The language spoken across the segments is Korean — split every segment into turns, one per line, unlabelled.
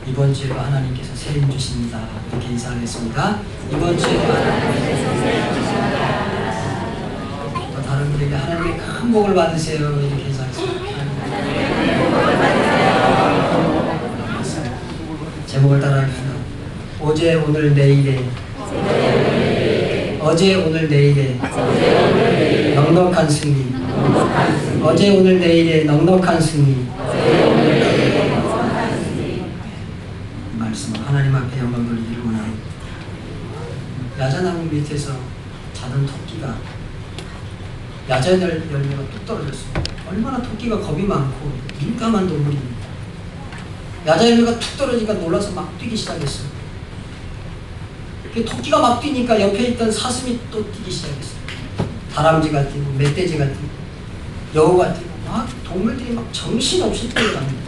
이번 주에도 하나님께서 새 힘 주십니다. 이렇게 인사하겠습니다. 이번 주에도 하나님께서 새 힘 주십니다. 또 다른 분에게 하나님의 큰 복을 받으세요. 이렇게 인사하겠습니다. 제목을 따라합시다. 어제 오늘 내일에 어제 오늘 내일에 넉넉한 승리. 어제 오늘 내일에 넉넉한 승리. 말씀은 하나님 앞에 영광 돌리기를 원합니다. 야자나무 밑에서 자던 토끼가 야자 열매가 뚝 떨어졌습니다. 얼마나 토끼가 겁이 많고 민감한 동물입니다. 야자 열매가 툭 떨어지니까 놀라서 막 뛰기 시작했어요. 토끼가 막 뛰니까 옆에 있던 사슴이 또 뛰기 시작했어요. 다람쥐가 뛰고 멧돼지가 뛰고 여우가 뛰고 막 동물들이 막 정신없이 뛰어갑니다.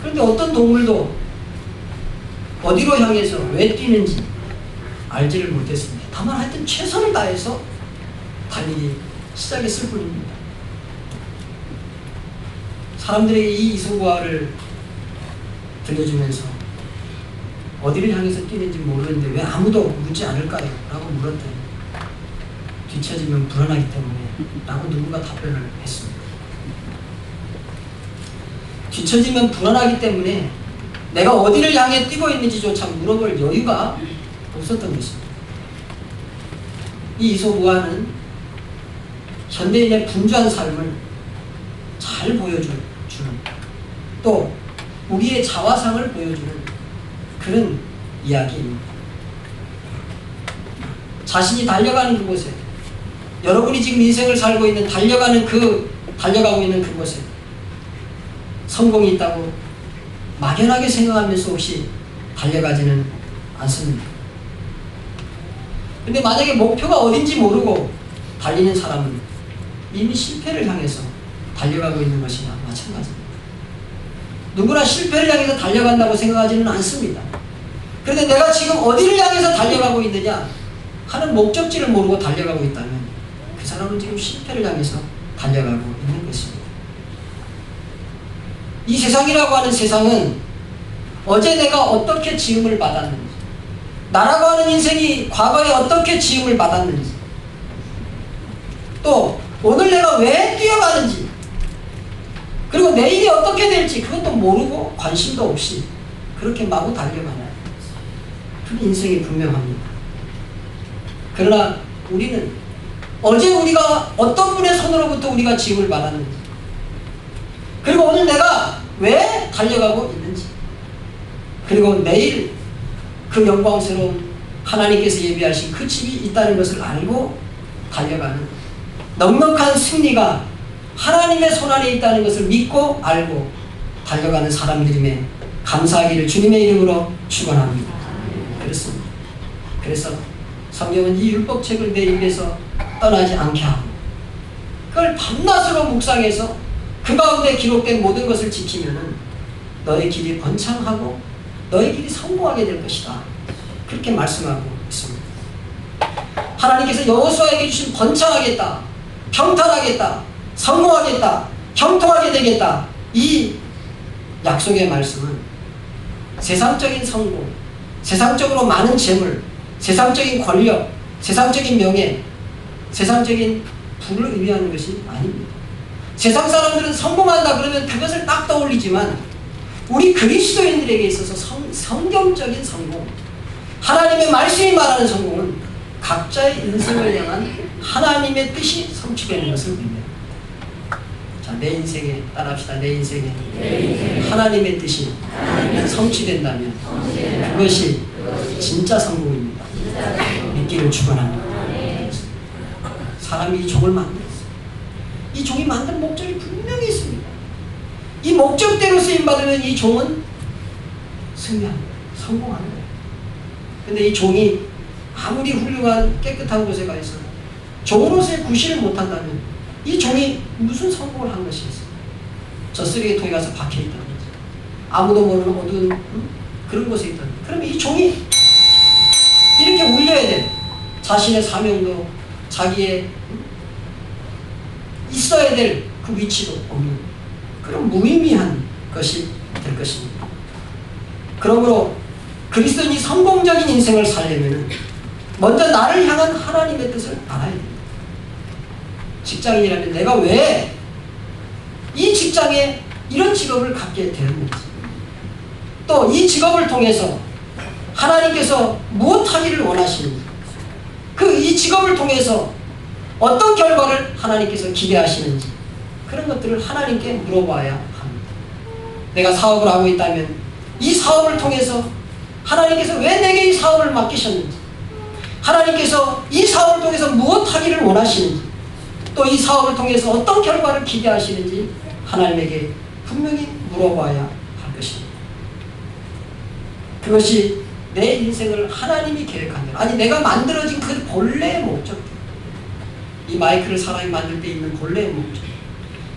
그런데 어떤 동물도 어디로 향해서 왜 뛰는지 알지를 못했습니다. 다만 하여튼 최선을 다해서 달리기 시작했을 뿐입니다. 사람들에게 이 이소부화를 들려주면서 어디를 향해서 뛰는지 모르는데 왜 아무도 묻지 않을까요? 라고 물었더니 뒤처지면 불안하기 때문에 라고 누군가 답변을 했습니다. 뒤처지면 불안하기 때문에 내가 어디를 향해 뛰고 있는지조차 물어볼 여유가 없었던 것입니다. 이 이소부화는 현대인의 분주한 삶을 잘 보여주는 또 우리의 자화상을 보여주는 그런 이야기입니다. 자신이 달려가는 그곳에 여러분이 지금 인생을 살고 있는 달려가고 있는 그곳에 성공이 있다고 막연하게 생각하면서 혹시 달려가지는 않습니다. 근데 만약에 목표가 어딘지 모르고 달리는 사람은 이미 실패를 향해서 달려가고 있는 것이나 마찬가지입니다. 누구나 실패를 향해서 달려간다고 생각하지는 않습니다. 그런데 내가 지금 어디를 향해서 달려가고 있느냐 하는 목적지를 모르고 달려가고 있다면 그 사람은 지금 실패를 향해서 달려가고 있는 것입니다. 이 세상이라고 하는 세상은 어제 내가 어떻게 지음을 받았는지, 나라고 하는 인생이 과거에 어떻게 지음을 받았는지, 또 오늘 내가 왜 뛰어가는지, 그리고 내일이 어떻게 될지 그것도 모르고 관심도 없이 그렇게 마구 달려가는 그 인생이 분명합니다. 그러나 우리는 어제 우리가 어떤 분의 손으로부터 우리가 지음을 받았는지, 그리고 오늘 내가 왜 달려가고 있는지, 그리고 내일 그 영광스러운 하나님께서 예비하신 그 집이 있다는 것을 알고 달려가는 넉넉한 승리가 하나님의 손안에 있다는 것을 믿고 알고 달려가는 사람들임에 감사하기를 주님의 이름으로 축원합니다. 그렇습니다. 그래서 성경은 이 율법책을 내 입에서 떠나지 않게 하고 그걸 밤낮으로 묵상해서 그 가운데 기록된 모든 것을 지키면은 너의 길이 번창하고 너의 길이 성공하게 될 것이다. 그렇게 말씀하고 있습니다. 하나님께서 여호수아에게 주신 번창하겠다, 평탄하겠다, 성공하겠다, 형통하게 되겠다, 이 약속의 말씀은 세상적인 성공, 세상적으로 많은 재물, 세상적인 권력, 세상적인 명예, 세상적인 부를 의미하는 것이 아닙니다. 세상 사람들은 성공한다 그러면 그것을 딱 떠올리지만 우리 그리스도인들에게 있어서 성경적인 성공, 하나님의 말씀이 말하는 성공은 각자의 인생을 향한 하나님의 뜻이 성취되는 것을 의미합니다. 자, 내 인생에 따라합시다. 내 인생에 하나님의 뜻이 성취된다면 그것이 진짜 성공입니다. 믿기를 축원합니다. 사람이 이 종을 만들었어요. 이 종이 만든 목적이 분명히 있습니다. 이 목적대로 쓰임받으면 이 종은 승리합니다. 성공하는 거예요. 근데 이 종이 아무리 훌륭한 깨끗한 곳에 가 있어 종으로서의 구실을 못한다면 이 종이 무슨 성공을 한 것이 있어요? 저 쓰레기통에 가서 박혀있다는 거죠. 아무도 모르는 어두운 그런 곳에 있다는 거죠. 그러면 이 종이 이렇게 울려야 돼. 자신의 사명도 자기의 있어야 될 그 위치도 없는 그런 무의미한 것이 될 것입니다. 그러므로 그리스도인이 성공적인 인생을 살려면 먼저 나를 향한 하나님의 뜻을 알아야 됩니다. 직장인이라면 내가 왜 이 직장에 이런 직업을 갖게 되었는지, 또 이 직업을 통해서 하나님께서 무엇하기를 원하시는지, 이 직업을 통해서 어떤 결과를 하나님께서 기대하시는지, 그런 것들을 하나님께 물어봐야 합니다. 내가 사업을 하고 있다면 이 사업을 통해서 하나님께서 왜 내게 이 사업을 맡기셨는지, 하나님께서 이 사업을 통해서 무엇하기를 원하시는지, 또 이 사업을 통해서 어떤 결과를 기대하시는지 하나님에게 분명히 물어봐야 할 것입니다. 그것이 내 인생을 하나님이 계획한 대로, 아니 내가 만들어진 그 본래의 목적, 이 마이크를 사람이 만들 때 있는 본래의 목적,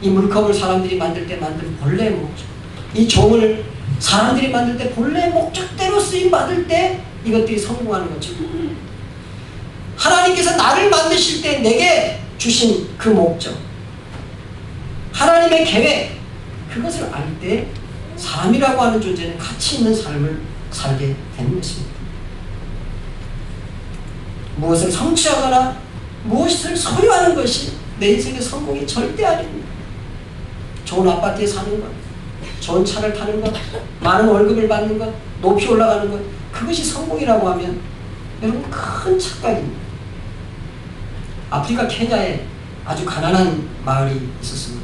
이 물컵을 사람들이 만들 때 만든 본래의 목적, 이 종을 사람들이 만들 때 본래의 목적대로 쓰임 받을 때 이것들이 성공하는 것처럼, 하나님께서 나를 만드실 때 내게 주신 그 목적, 하나님의 계획, 그것을 알 때 사람이라고 하는 존재는 가치 있는 삶을 살게 되는 것입니다. 무엇을 성취하거나 무엇을 소유하는 것이 내 인생의 성공이 절대 아닙니다. 좋은 아파트에 사는 것, 좋은 차를 타는 것, 많은 월급을 받는 것, 높이 올라가는 것, 그것이 성공이라고 하면 여러분 큰 착각입니다. 아프리카 케냐에 아주 가난한 마을이 있었습니다.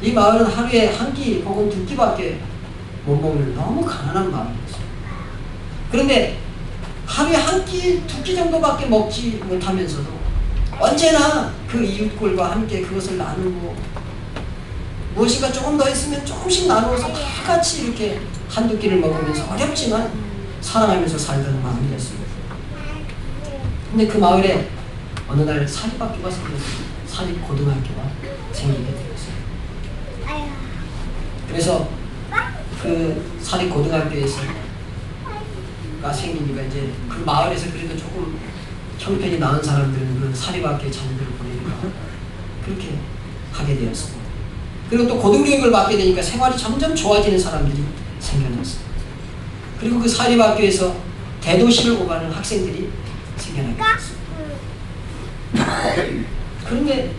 이 마을은 하루에 한 끼 혹은 두 끼밖에 못 먹는 너무 가난한 마을이었어요. 그런데 하루에 한 끼, 두 끼 정도밖에 먹지 못하면서도 언제나 그 이웃들과 함께 그것을 나누고, 무엇인가 조금 더 있으면 조금씩 나누어서 다 같이 이렇게 한두 끼를 먹으면서 어렵지만 사랑하면서 살던 마을이었습니다. 근데 그 마을에 어느 날 사립학교가 생겼습니다. 사립고등학교가 생기게 되었어요. 그래서 그 사립고등학교에서가 생기니까 이제 그 마을에서 그래도 조금 형편이 나은 사람들은 그 사립학교에 자녀들을 보내니까 그렇게 하게 되었습니다. 그리고 또 고등교육을 받게 되니까 생활이 점점 좋아지는 사람들이 생겨났습니다. 그리고 그 사립학교에서 대도시를 오가는 학생들이 생겨나게 되었습니다. 그런데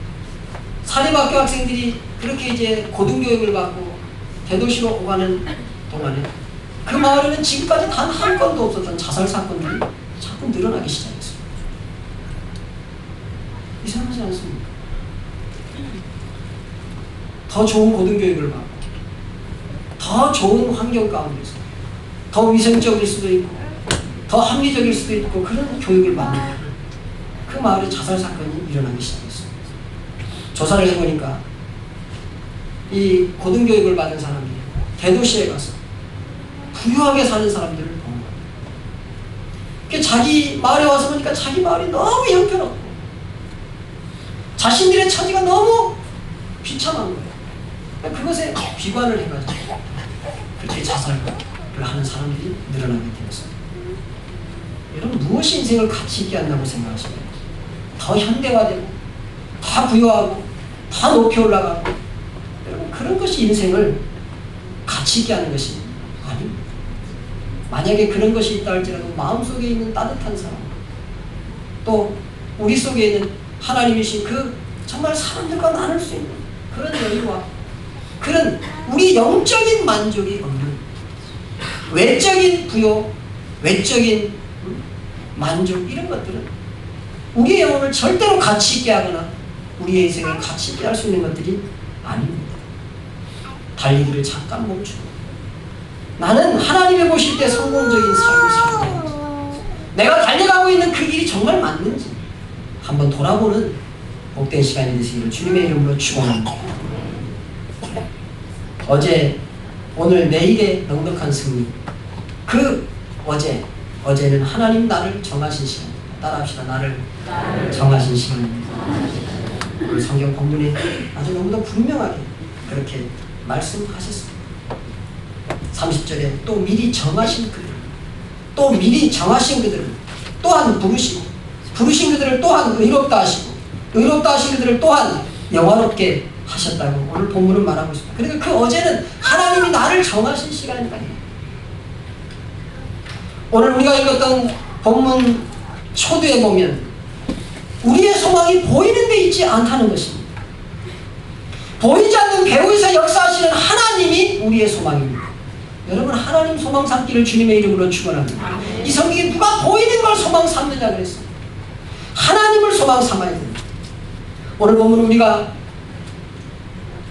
사립학교 학생들이 그렇게 이제 고등교육을 받고 대도시로 오가는 동안에 그 마을에는 지금까지 단 한 건도 없었던 자살 사건들이 자꾸 늘어나기 시작했습니다. 이상하지 않습니까? 더 좋은 고등교육을 받고 더 좋은 환경 가운데서 더 위생적일 수도 있고 더 합리적일 수도 있고 그런 교육을 받는 그 마을에 자살 사건이 일어나기 시작했습니다. 조사를 해보니까 이 고등교육을 받은 사람들이 대도시에 가서 부유하게 사는 사람들을 본 거예요. 자기 마을에 와서 보니까 자기 마을이 너무 형편없고 자신들의 처지가 너무 비참한 거예요. 그것에 비관을 해가지고 그렇게 자살을 하는 사람들이 늘어나게 되었습니다. 여러분, 무엇이 인생을 가치 있게 한다고 생각하십니까? 더 현대화되고 더 부유하고 더 높이 올라가고, 여러분 그런 것이 인생을 가치 있게 하는 것이 아닙니다. 만약에 그런 것이 있다 할지라도 마음속에 있는 따뜻한 사람, 또 우리 속에 있는 하나님이신 그 정말 사람들과 나눌 수 있는 그런 여유와 그런 우리 영적인 만족이 없는 외적인 부요, 외적인 만족, 이런 것들은 우리의 영혼을 절대로 가치 있게 하거나 우리의 인생을 가치 있게 할 수 있는 것들이 아닙니다. 달리기를 잠깐 멈추고 나는 하나님이 보실 때 성공적인 삶을 살는지, 내가 달려가고 있는 그 길이 정말 맞는지 한번 돌아보는 복된 시간이 되시기를 주님의 이름으로 축원합니다. 어제, 오늘, 내일의 넉넉한 승리, 그 어제는 하나님 나를 정하신 시간, 따라합시다. 나를 정하신 시간입니다. 오늘 성경 본문에 아주 너무도 분명하게 그렇게 말씀하셨습니다. 30절에 또 미리 정하신 그들, 또 미리 정하신 그들을 또한 부르시고, 부르신 그들을 또한 의롭다 하시고, 의롭다 하신 그들을 또한 영화롭게 하셨다고 오늘 본문은 말하고 있습니다. 그러니까 그 어제는 하나님이 나를 정하신 시간이다. 오늘 우리가 읽었던 본문 초두에 보면 우리의 소망이 보이는 데 있지 않다는 것입니다. 보이지 않는 배후에서 역사하시는 하나님이 우리의 소망입니다. 여러분, 하나님 소망 삼기를 주님의 이름으로 축원합니다. 이 성경에 누가 보이는 걸 소망 삼느냐 그랬어요. 하나님을 소망 삼아야 됩니다. 오늘 보면 우리가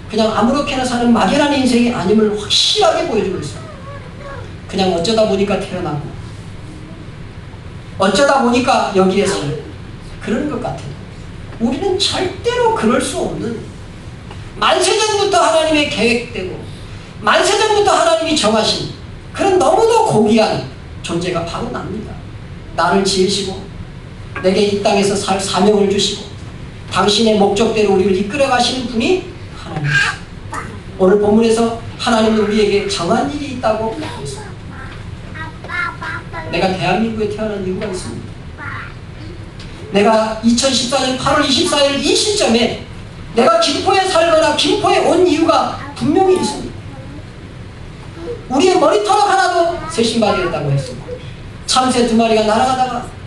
그냥 아무렇게나 사는 막연한 인생이 아님을 확실하게 보여주고 있어요. 그냥 어쩌다 보니까 태어나고 어쩌다 보니까 여기에 살고 그런 것 같아요. 우리는 절대로 그럴 수 없는, 만세전부터 하나님의 계획되고 만세전부터 하나님이 정하신 그런 너무도 고귀한 존재가 바로 납니다. 나를 지으시고 내게 이 땅에서 살 사명을 주시고 당신의 목적대로 우리를 이끌어 가시는 분이 하나님입니다. 오늘 본문에서 하나님은 우리에게 정한 일이 있다고 했습니다. 내가 대한민국에 태어난 이유가 있습니다. 내가 2014년 8월 24일 이 시점에 내가 김포에 살거나 김포에 온 이유가 분명히 있습니다. 우리의 머리털 하나도 세신바디였다고 했습니다. 참새 2마리가 날아가다가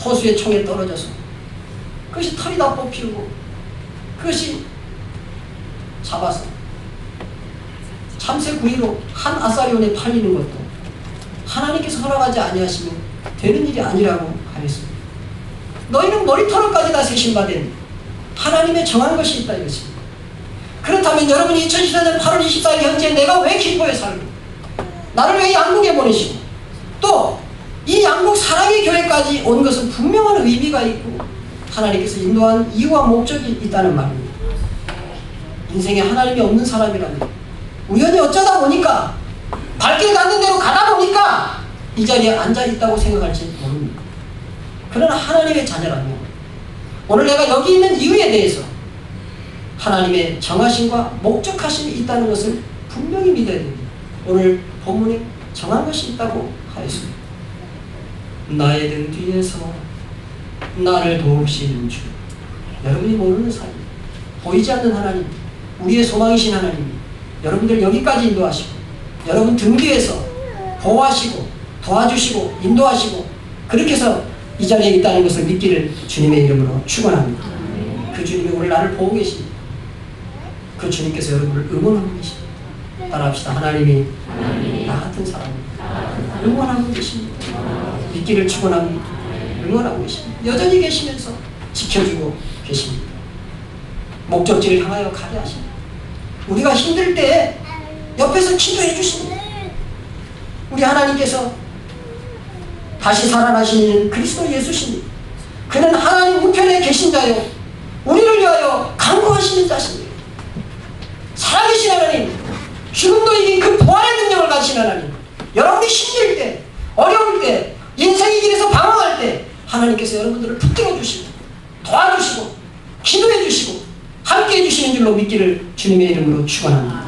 호수의 총에 떨어져서 그것이 털이 다 뽑히고 그것이 잡아서 참새 구이로 한 아사리온에 팔리는 것도 하나님께서 허락하지 아니하시면 되는 일이 아니라고 하였습니다. 너희는 머리털까지 다 세신받은 하나님의 정한 것이 있다 이것입니다. 그렇다면 여러분이 2014년 8월 24일 현재 내가 왜 김포에 살고 나를 왜 양국에 보내시고 또 이 양국 사랑의 교회까지 온 것은 분명한 의미가 있고 하나님께서 인도한 이유와 목적이 있다는 말입니다. 인생에 하나님이 없는 사람이라면 우연히 어쩌다 보니까 발길 닿는 대로 가다 보니까 이 자리에 앉아 있다고 생각할지 모릅니다. 그러나 하나님의 자녀라면 오늘 내가 여기 있는 이유에 대해서 하나님의 정하심과 목적하심이 있다는 것을 분명히 믿어야 됩니다. 오늘 본문에 정한 것이 있다고 하였습니다. 나의 등 뒤에서 나를 도우시는 주. 여러분이 모르는 사이, 보이지 않는 하나님, 우리의 소망이신 하나님이 여러분들 여기까지 인도하시고 여러분 등 뒤에서 보호하시고 도와주시고 인도하시고 그렇게 해서 이 자리에 있다는 것을 믿기를 주님의 이름으로 축원합니다. 그 주님이 오늘 나를 보고 계십니다. 그 주님께서 여러분을 응원하고 계십니다. 따라합시다. 하나님이 나 같은 사람을 응원하고 계십니다. 믿기를 축원합니다. 응원하고 계십니다. 여전히 계시면서 지켜주고 계십니다. 목적지를 향하여 가게 하십니다. 우리가 힘들 때 옆에서 기도해 주십니다. 우리 하나님께서 다시 살아나시는 그리스도 예수십니다. 그는 하나님 우편에 계신 자요 우리를 위하여 간구하시는 자십니다. 살아계신 하나님, 죽음도 이긴 그 부활의 능력을 가진 하나님, 여러분이 힘들 때, 어려울 때, 인생의 길에서 방황할 때 하나님께서 여러분들을 붙들어 주시고 도와주시고 기도해 주시고 함께 해주시는 줄로 믿기를 주님의 이름으로 축원합니다.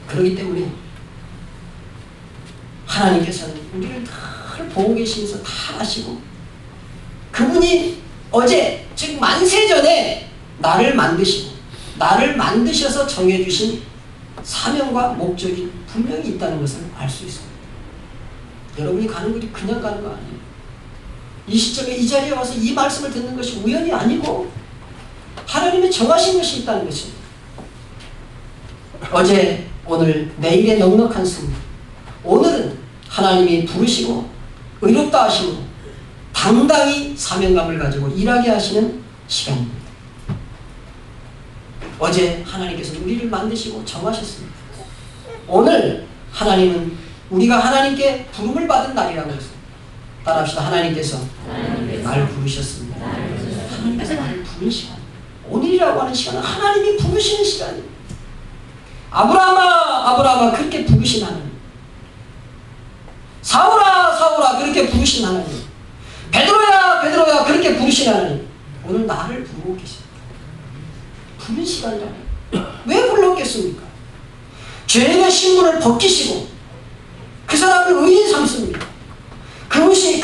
그렇기 때문에 하나님께서는 우리를 늘 보고 계시면서 다 아시고 그분이 어제 즉 만세전에 나를 만드시고 나를 만드셔서 정해주신 사명과 목적이 분명히 있다는 것을 알 수 있습니다. 여러분이 가는 길이 그냥 가는 거 아니에요. 이 시점에 이 자리에 와서 이 말씀을 듣는 것이 우연이 아니고 하나님의 정하신 것이 있다는 것입니다. 어제, 오늘, 내일의 넉넉한 승리. 오늘은 하나님이 부르시고 의롭다 하시고 당당히 사명감을 가지고 일하게 하시는 시간입니다. 어제 하나님께서 우리를 만드시고 정하셨습니다. 오늘 하나님은 우리가 하나님께 부름을 받은 날이라고 했습니다. 따라합시다. 하나님께서 날 부르셨습니다. 하나님께서 나를 부른 시간. 오늘이라고 하는 시간은 하나님이 부르시는 시간입니다. 아브라함아, 아브라함아 그렇게 부르신 하나님. 사울아, 사울아 그렇게 부르신 하나님. 베드로야, 베드로야 그렇게 부르신 하나님. 오늘 나를 부르고 계십니다. 부른 시간이라면 왜 불렀겠습니까? 죄인의 신분을 벗기시고 그 사람을 의인 삼습니다.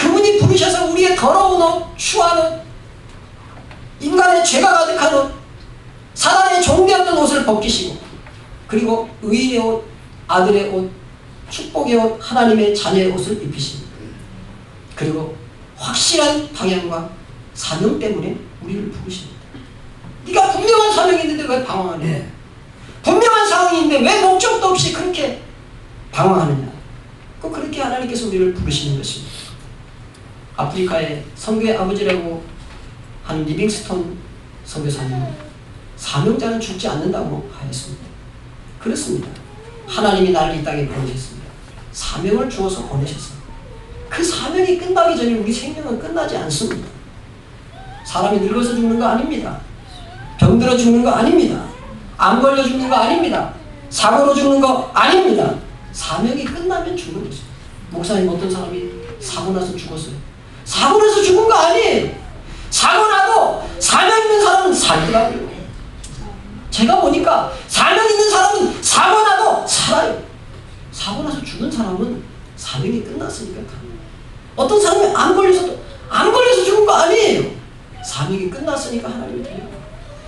그분이 부르셔서 우리의 더러운 옷, 추한 옷, 인간의 죄가 가득한 옷, 사단의 종되었던 옷을 벗기시고 그리고 의인의 옷, 아들의 옷, 축복의 옷, 하나님의 자녀의 옷을 입히십니다. 그리고 확실한 방향과 사명 때문에 우리를 부르십니다. 네가 분명한 사명이 있는데 왜 방황하느냐? 분명한 상황이 있는데 왜 목적도 없이 그렇게 방황하느냐? 꼭 그렇게 하나님께서 우리를 부르시는 것입니다. 아프리카의 선교의 아버지라고 하는 리빙스톤 선교사님은 사명자는 죽지 않는다고 하였습니다. 그렇습니다. 하나님이 나를 이 땅에 보내셨습니다. 사명을 주어서 보내셨어요. 그 사명이 끝나기 전에 우리 생명은 끝나지 않습니다. 사람이 늙어서 죽는 거 아닙니다. 병들어 죽는 거 아닙니다. 암 걸려 죽는 거 아닙니다. 사고로 죽는 거 아닙니다. 사명이 끝나면 죽는 거죠. 목사님, 어떤 사람이 사고 나서 죽었어요. 사고 나서 죽은 거 아니에요. 사고 나도 사명 있는 사람은 살더라고요. 제가 보니까 사명 있는 사람은 사고 나도 살아요. 사고 나서 죽은 사람은 사명이 끝났으니까 가요. 어떤 사람이 암 걸려서 죽은 거 아니에요. 사명이 끝났으니까 하나님이 돼요.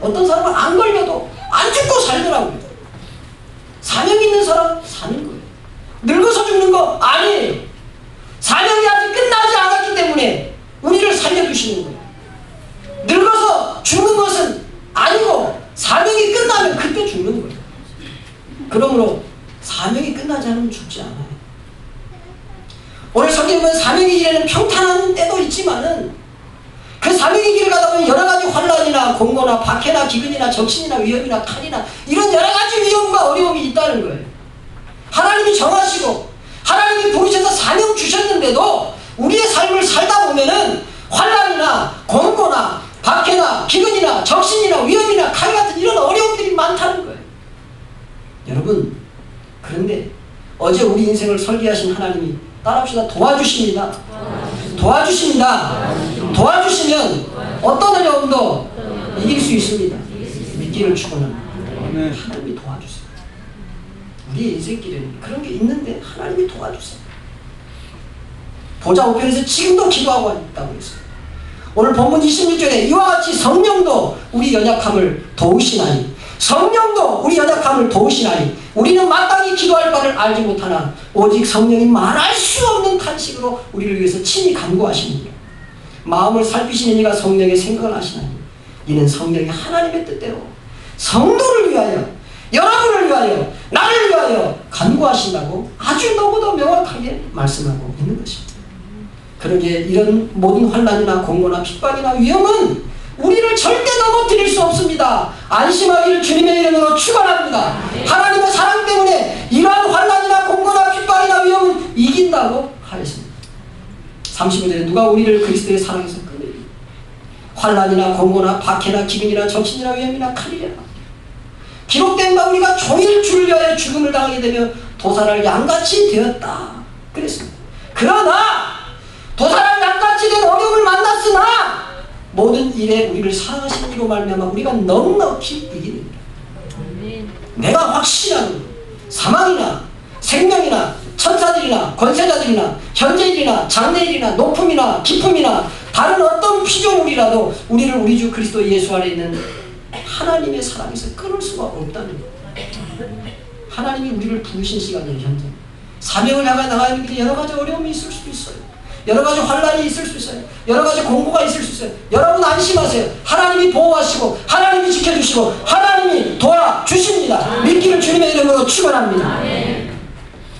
어떤 사람은 안 걸려도 안 죽고 살더라고요. 사명 있는 사람 사는 거예요. 늙어서 죽는 거 아니에요. 사명이 아직 끝나지 않았기 때문에 우리를 살려주시는 거예요. 늙어서 죽는 것은 아니고 사명이 끝나면 그때 죽는 거예요. 그러므로 사명이 끝나지 않으면 죽지 않아요. 오늘 성경은 사명의 길에는 평탄한 때도 있지만은 그 사명의 길을 가다 보면 여러 가지 환란이나 공고나 박해나 기근이나 적신이나 위험이나 칼이나 이런 여러 가지 위험과 어려움이 있다는 거예요. 하나님이 정하시고 하나님이 부르셔서 사명 주셨는데도 우리의 삶을 살다 보면은 환란이나 공고나 박해나 기근이나 적신이나 위험이나 칼 같은 이런 어려움들이 많다는 거예요. 여러분, 그런데 어제 우리 인생을 설계하신 하나님이 따라합시다. 도와주십니다. 도와주십니다. 도와주시면 어떤 어려움도 이길 수 있습니다. 믿기를 축원합니다. 하나님이 도와주세요. 우리의 인생길에는 그런 게 있는데 하나님이 도와주세요. 보좌 우편에서 지금도 기도하고 있다고 했어요. 오늘 본문 26절에 이와 같이 성령도 우리 연약함을 도우시나니, 성령도 우리 연약함을 도우시나니 우리는 마땅히 기도할 바를 알지 못하나 오직 성령이 말할 수 없는 탄식으로 우리를 위해서 친히 간구하시느니라. 마음을 살피시는 이가 성령의 생각을 하시나니 이는 성령이 하나님의 뜻대로 성도를 위하여, 여러분을 위하여, 나를 위하여 간구하신다고 아주 너무도 명확하게 말씀하고 있는 것입니다. 그러기에 이런 모든 환난이나 공고나 핍박이나 위험은 우리를 절대 넘어뜨릴 수 없습니다. 안심하기를 주님의 이름으로 축원합니다. 하나님의 사랑 때문에 이러한 환난이나 공고나 핍박이나 위험은 이긴다고 하였습니다. 35절에 누가 우리를 그리스도의 사랑에서 끊으리? 환난이나 공고나 박해나 기근이나 적신이나 위험이나 칼이라. 기록된 바 우리가 종일 주를 위하여 죽음을 당하게 되며 도살할 양같이 되었다 그랬습니다. 그러나 도살할 양같이 된 어려움을 만났으나 모든 일에 우리를 사랑하시는 이로 말미암아 우리가 넉넉히 이깁니다. 내가 확신하는 사망이나 생명이나 천사들이나 권세자들이나 현재일이나 장래일이나 높음이나 깊음이나 다른 어떤 피조물이라도 우리를 우리 주 그리스도 예수 안에 있는 하나님의 사랑에서 끊을 수가 없다는 거예요. 하나님이 우리를 부르신 시간이에요. 현재 사명을 향해 나가는 길에 여러 가지 어려움이 있을 수도 있어요. 여러 가지 환란이 있을 수 있어요. 여러 가지 공고가 있을 수 있어요. 여러분 안심하세요. 하나님이 보호하시고 하나님이 지켜주시고 하나님이 도와주십니다. 믿기를 주님의 이름으로 축원합니다.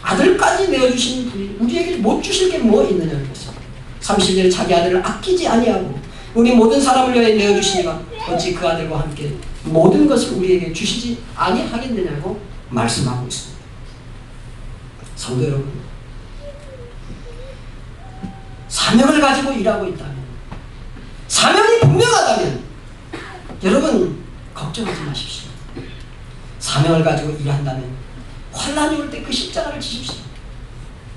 아들까지 내어주신 분이 우리에게 못 주실 게 뭐 있느냐는 것입니다. 30절에 자기 아들을 아끼지 아니하고 우리 모든 사람을 위하여 내어주시니가 어찌 그 아들과 함께 모든 것을 우리에게 주시지 아니하겠느냐고 말씀하고 있습니다. 성도 여러분, 사명을 가지고 일하고 있다면, 사명이 분명하다면 여러분 걱정하지 마십시오. 사명을 가지고 일한다면 환난이 올 때 그 십자가를 지십시오.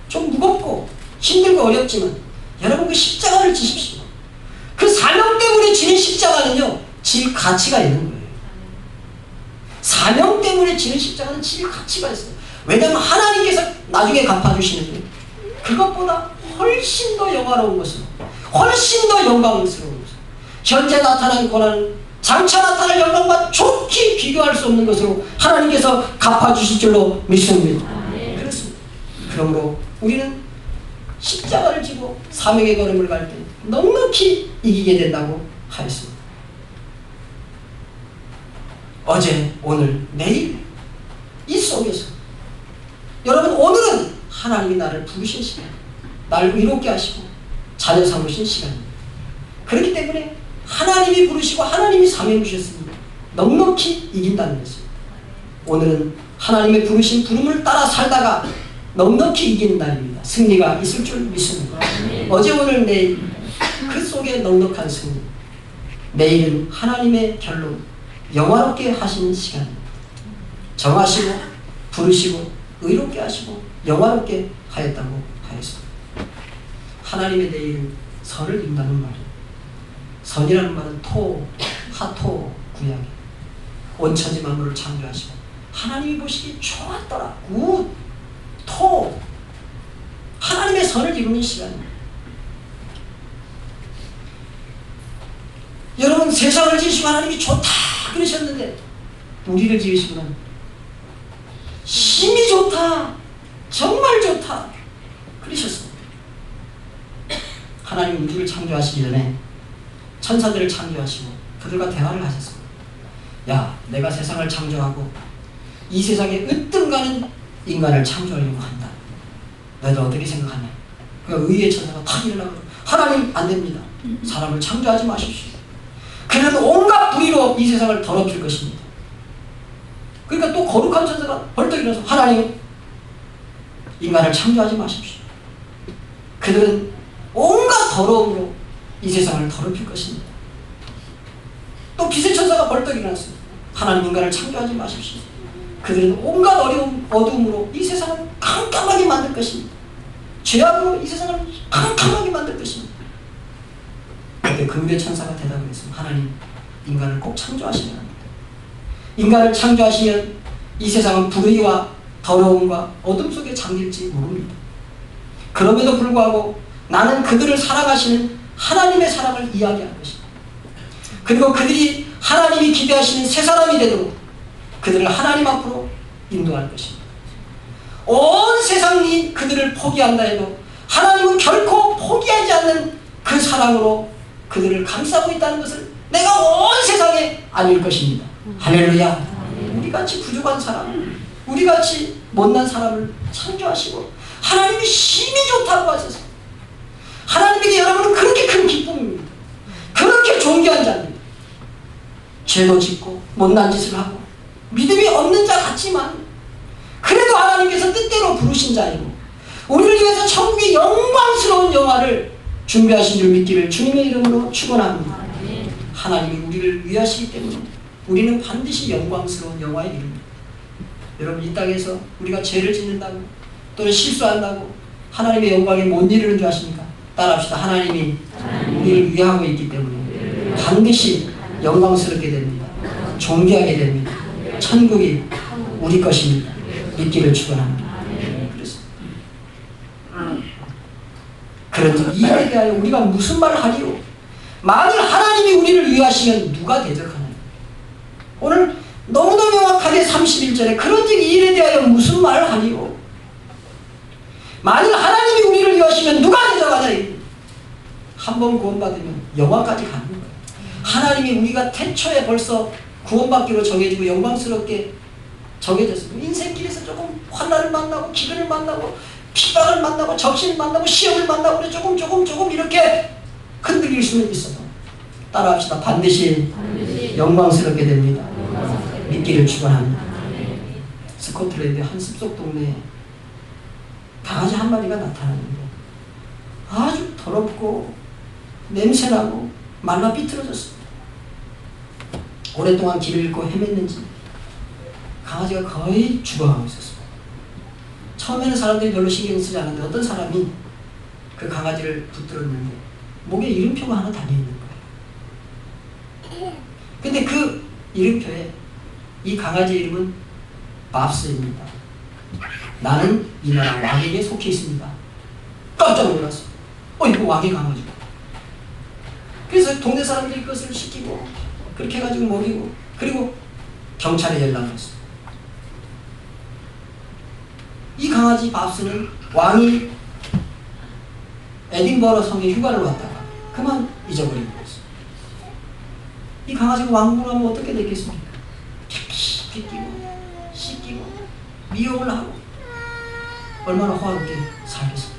좀 무겁고 힘들고 어렵지만 여러분 그 십자가를 지십시오. 그 사명 때문에 지는 십자가는요, 질 가치가 있는 거예요. 사명 때문에 지는 십자가는 질 가치가 있어요. 왜냐하면 하나님께서 나중에 갚아주시는데 그것보다 훨씬 더 영화로운 것으로, 훨씬 더 영광스러운 것으로, 현재 나타난 고난은 장차 나타날 영광과 좋게 비교할 수 없는 것으로 하나님께서 갚아주실 줄로 믿습니다. 그렇습니다. 그러므로 우리는 십자가를 지고 사명의 걸음을 갈 때 넉넉히 이기게 된다고 하였습니다. 어제, 오늘, 내일 이 속에서 여러분 오늘은 하나님이 나를 부르신 시간, 나를 의롭게 하시고 자녀 삼으신 시간입니다. 그렇기 때문에 하나님이 부르시고 하나님이 사명 주셨으니 넉넉히 이긴다는 것입니다. 오늘은 하나님의 부르신 부름을 따라 살다가 넉넉히 이기는 날입니다. 승리가 있을 줄 믿습니다. 어제, 오늘, 내일 그 속에 넉넉한 승리. 내일은 하나님의 결론, 영화롭게 하시는 시간입니다. 정하시고 부르시고 의롭게 하시고 영화롭게 하였다고 하였습니다. 하나님의 내일은 선을 이룬다는 말이에요. 선이라는 말은 토, 하토, 구약에 온 천지 만물을 창조하시고 하나님이 보시기 좋았더라. 굿, 토. 하나님의 선을 이루는 시간입니다. 여러분 세상을 지으시고 하나님이 좋다 그러셨는데 우리를 지으시고는 힘이 좋다, 정말 좋다 그러셨습니다. 하나님 우주를 창조하시기 전에 천사들을 창조하시고 그들과 대화를 하셨습니다. 야, 내가 세상을 창조하고 이 세상에 으뜸가는 인간을 창조하려고 한다. 너희들 어떻게 생각하냐? 그러니까 의의 천사가 탁 일어나고 하나님 안 됩니다. 사람을 창조하지 마십시오. 그는 온갖 불의로 이 세상을 더럽힐 것입니다. 그러니까 또 거룩한 천사가 벌떡 일어나서 하나님 인간을 창조하지 마십시오. 그들은 온갖 더러움으로 이 세상을 더럽힐 것입니다. 또 빛의 천사가 벌떡 일어났어요. 하나님 인간을 창조하지 마십시오. 그들은 온갖 어두움으로 이 세상을 캄캄하게 만들 것입니다. 죄악으로 이 세상을 캄캄하게 만들 것입니다. 그때 금배 천사가 대답을 했습니다. 하나님 인간을 꼭 창조하시면 합니다. 인간을 창조하시면 이 세상은 불의와 더러움과 어둠 속에 잠길지 모릅니다. 그럼에도 불구하고 나는 그들을 사랑하시는 하나님의 사랑을 이야기할 것입니다. 그리고 그들이 하나님이 기대하시는 새 사람이 되도록 그들을 하나님 앞으로 인도할 것입니다. 온 세상이 그들을 포기한다 해도 하나님은 결코 포기하지 않는 그 사랑으로 그들을 감싸고 있다는 것을 내가 온 세상에 알릴 것입니다. 할렐루야. 우리같이 부족한 사람, 우리같이 못난 사람을 창조하시고 하나님이 힘이 좋다고 하셔서 하나님에게 여러분은 그렇게 큰 기쁨입니다. 그렇게 존귀한 자입니다. 죄도 짓고 못난 짓을 하고 믿음이 없는 자 같지만 그래도 하나님께서 뜻대로 부르신 자이고 우리를 위해서 천국의 영광스러운 영화를 준비하신 줄 믿기를 주님의 이름으로 축원합니다. 하나님이 우리를 위하시기 때문에 우리는 반드시 영광스러운 영화에 이릅니다. 여러분 이 땅에서 우리가 죄를 짓는다고 또는 실수한다고 하나님의 영광에 못 이르는 줄 아십니까? 따라합시다. 하나님이 우리를 위하고 있기 때문에 반드시 영광스럽게 됩니다. 존귀하게 됩니다. 천국이 우리 것입니다. 믿기를 축원합니다. 그런데 이 일에 대하여 우리가 무슨 말을 하리요? 만일 하나님이 우리를 위하시면 누가 대적하나요? 오늘 너무도 명확하게 31절에 그런즉 이 일에 대하여 무슨 말을 하리요? 만일 하나님이 우리를 위하시면 누가 대적하냐? 한 번 구원받으면 영화까지 가는 거예요. 하나님이 우리가 태초에 벌써 구원받기로 정해지고 영광스럽게 정해졌습니다. 인생길에서 조금 환난을 만나고 기근을 만나고 핍박을 만나고 적신을 만나고 시험을 만나고 조금 이렇게 흔들릴 수는 있어도 따라합시다. 반드시 영광스럽게 됩니다. 믿기를 축원합니다. 스코틀랜드 한 숲속 동네에 강아지 한 마리가 나타났는데 아주 더럽고 냄새나고 말라 비틀어졌습니다. 오랫동안 길을 잃고 헤맸는지 강아지가 거의 죽어가고 있었습니다. 처음에는 사람들이 별로 신경 쓰지 않았는데 어떤 사람이 그 강아지를 붙들었는데 목에 이름표가 하나 달려있는 거예요. 근데 그 이름표에 이 강아지 이름은 밥스입니다. 나는 이 나라 왕에게 속해 있습니다. 깜짝 놀랐어. 이거 왕의 강아지다. 그래서 동네 사람들이 그것을 시키고 그렇게 해가지고 먹이고 그리고 경찰에 연락을 했어요. 이 강아지 밥스는 왕이 에딘버러 성에 휴가를 왔다가 그만 잊어버린 거였어요. 이 강아지가 왕국을 하면 어떻게 되겠습니까? 씻기고 씻기고 미용을 하고 얼마나 호화롭게 살겠습니까?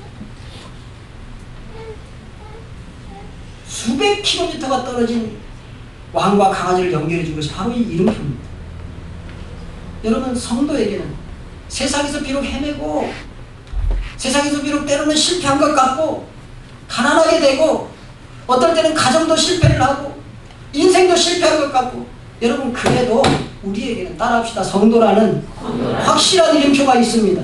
수백 킬로미터가 떨어진 왕과 강아지를 연결해 준 것이 바로 이 이름표입니다. 여러분, 성도에게는 세상에서 비록 헤매고 세상에서 비록 때로는 실패한 것 같고 가난하게 되고 어떨 때는 가정도 실패를 하고 인생도 실패한 것 같고, 여러분 그래도 우리에게는 따라합시다. 성도라는 확실한 이름표가 있습니다.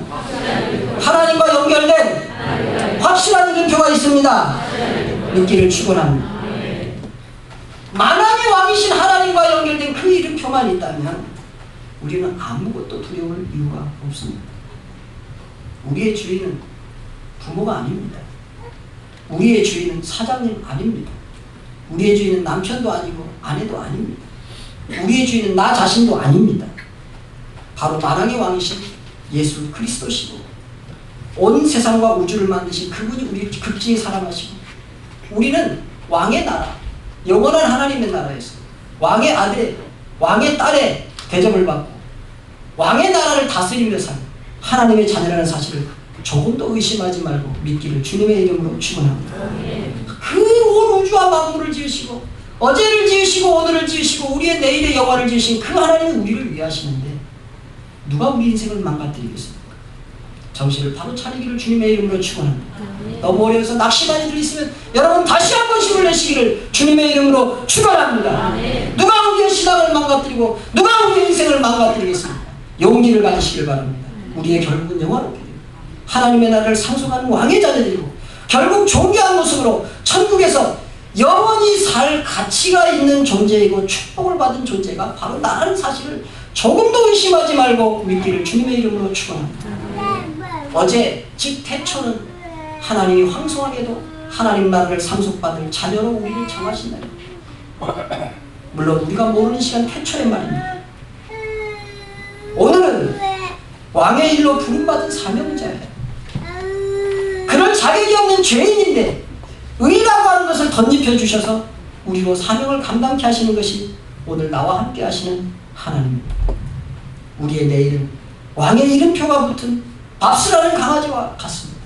하나님과 연결된 확실한 이름표가 있습니다. 믿기를 축원합니다. 만왕의 왕이신 하나님과 연결된 그 이름표만 있다면 우리는 아무것도 두려울 이유가 없습니다. 우리의 주인은 부모가 아닙니다. 우리의 주인은 사장님 아닙니다. 우리의 주인은 남편도 아니고 아내도 아닙니다. 우리의 주인은 나 자신도 아닙니다. 바로 만왕의 왕이신 예수 그리스도시고 온 세상과 우주를 만드신 그분이 우리를 극진히 사랑하시고, 우리는 왕의 나라, 영원한 하나님의 나라에서 왕의 아들, 왕의 딸의 대접을 받고 왕의 나라를 다스리며 사는 하나님의 자녀라는 사실을 조금도 의심하지 말고 믿기를 주님의 이름으로 축원합니다. 그 온 우주와 만물을 지으시고 어제를 지으시고 오늘을 지으시고 우리의 내일의 영화를 지으신 그 하나님은 우리를 위하시는데 누가 우리 인생을 망가뜨리겠습니까? 정신을 바로 차리기를 주님의 이름으로 축원합니다. 너무 어려워서 낙심하는 일이 있으면 여러분 다시 한번 힘을 내시기를 주님의 이름으로 축원합니다. 누가 우리의 신앙을 망가뜨리고 누가 우리의 인생을 망가뜨리겠습니까? 용기를 가지시길 바랍니다. 우리의 결국은 영화롭게 됩니다. 하나님의 나라를 상속하는 왕의 자녀들이고 결국 존귀한 모습으로 천국에서 영원히 살 가치가 있는 존재이고 축복을 받은 존재가 바로 나라는 사실을 조금도 의심하지 말고 믿기를 주님의 이름으로 축원합니다. 어제 즉 태초는 하나님이 황송하게도 하나님 나라를 상속받을 자녀로 우리를 정하신다. 물론 우리가 모르는 시간 태초의 말입니다. 오늘은 왕의 일로 부름받은 사명자예요. 그럴 자격이 없는 죄인인데 의라고 하는 것을 덧입혀 주셔서 우리로 사명을 감당케 하시는 것이 오늘 나와 함께 하시는 하나님입니다. 우리의 내일은 왕의 이름표가 붙은 밥스라는 강아지와 같습니다.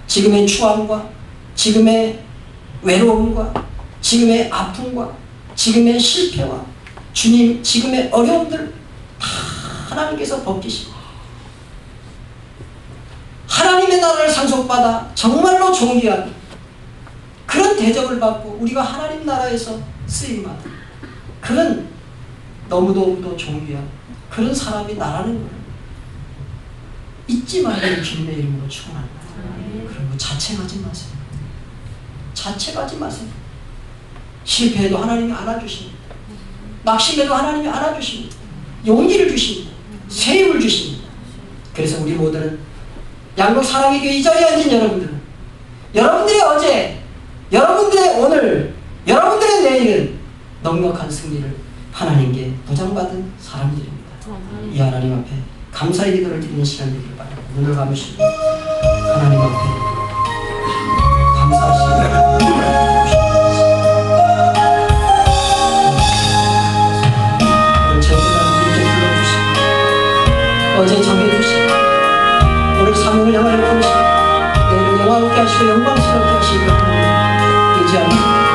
지금의 추함과 지금의 외로움과 지금의 아픔과 지금의 실패와 주님 지금의 어려움들 다 하나님께서 벗기시고 하나님의 나라를 상속받아 정말로 존귀한 그런 대접을 받고 우리가 하나님 나라에서 쓰임받은 그런 너무도 존귀한 그런 사람이 나라는 걸 잊지 말고 주님의 이름으로 축원합니다. 그리고 자책하지 마세요. 자책하지 마세요. 실패해도 하나님이 안아주십니다. 낙심해도 하나님이 안아주십니다. 용기를 주십니다. 새 힘을 주십니다. 그래서 우리 모두는 양국 사랑의 교회 이 자리에 앉은 여러분들은 여러분들의 어제, 여러분들의 오늘, 여러분들의 내일은 넉넉한 승리를 하나님께 보장받은 사람들입니다. 이 하나님 앞에 감사의 기도를 드리는 시간 되길 바랍니다. 눈을 감으시고 하나님 앞에 감사하시고 어제 정해주시고 오늘 사명을 영화롭게 하시고 내일은 영화롭게 하시고 영광스럽게 하시기를 의지합니다.